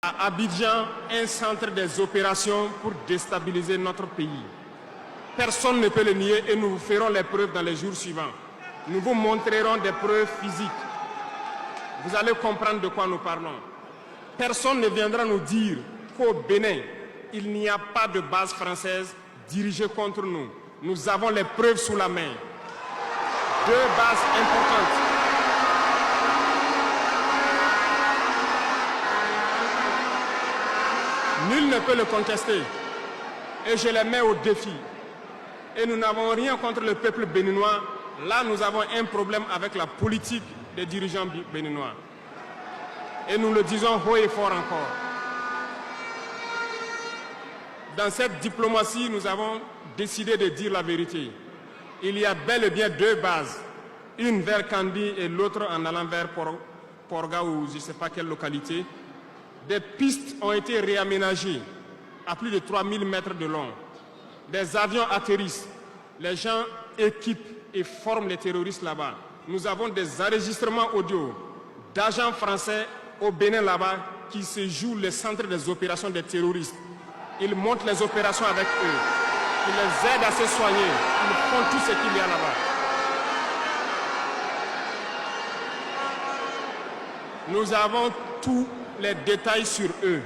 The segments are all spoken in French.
À Abidjan, un centre des opérations pour déstabiliser notre pays. Personne ne peut le nier et nous vous ferons les preuves dans les jours suivants. Nous vous montrerons des preuves physiques. Vous allez comprendre de quoi nous parlons. Personne ne viendra nous dire qu'au Bénin, il n'y a pas de base française dirigée contre nous. Nous avons les preuves sous la main. 2 bases importantes. Nul ne peut le contester. Et je les mets au défi. Et nous n'avons rien contre le peuple béninois. Là, nous avons un problème avec la politique des dirigeants béninois. Et nous le disons haut et fort encore. Dans cette diplomatie, nous avons décidé de dire la vérité. Il y a bel et bien 2 bases. Une vers Kandi et l'autre en allant vers Porga ou je ne sais pas quelle localité. Des pistes ont été réaménagées à plus de 3000 mètres de long. Des avions atterrissent. Les gens équipent et forment les terroristes là-bas. Nous avons des enregistrements audio d'agents français au Bénin là-bas qui se jouent le centre des opérations des terroristes. Ils montent les opérations avec eux. Ils les aident à se soigner. Ils font tout ce qu'il y a là-bas. Nous avons tous les détails sur eux.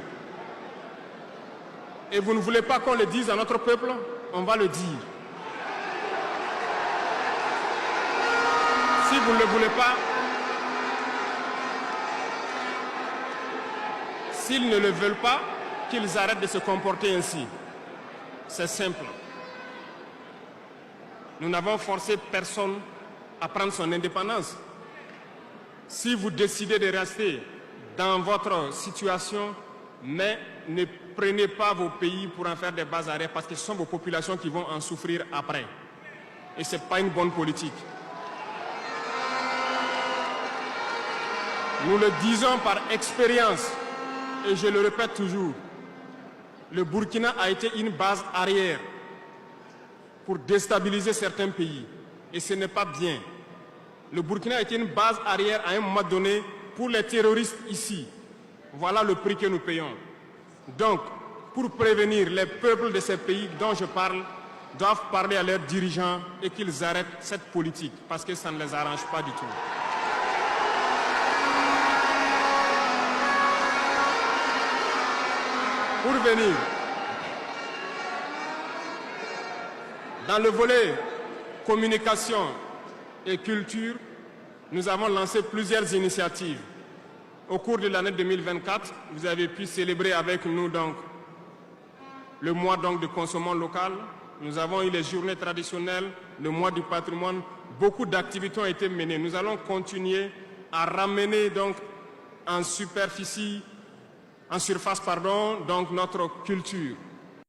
Et vous ne voulez pas qu'on le dise à notre peuple? On va le dire. Si vous ne le voulez pas, s'ils ne le veulent pas, qu'ils arrêtent de se comporter ainsi. C'est simple. Nous n'avons forcé personne à prendre son indépendance. Si vous décidez de rester dans votre situation, mais ne prenez pas vos pays pour en faire des bases arrière parce que ce sont vos populations qui vont en souffrir après. Et ce n'est pas une bonne politique. Nous le disons par expérience, et je le répète toujours, le Burkina a été une base arrière pour déstabiliser certains pays. Et ce n'est pas bien. Le Burkina a été une base arrière à un moment donné pour les terroristes ici. Voilà le prix que nous payons. Donc, pour prévenir les peuples de ces pays dont je parle, doivent parler à leurs dirigeants et qu'ils arrêtent cette politique parce que ça ne les arrange pas du tout. Pour venir, dans le volet communication et culture, nous avons lancé plusieurs initiatives. Au cours de l'année 2024, vous avez pu célébrer avec nous donc, le mois donc, de consommation locale. Nous avons eu les journées traditionnelles, le mois du patrimoine. Beaucoup d'activités ont été menées. Nous allons continuer à ramener donc, en surface, donc, notre culture.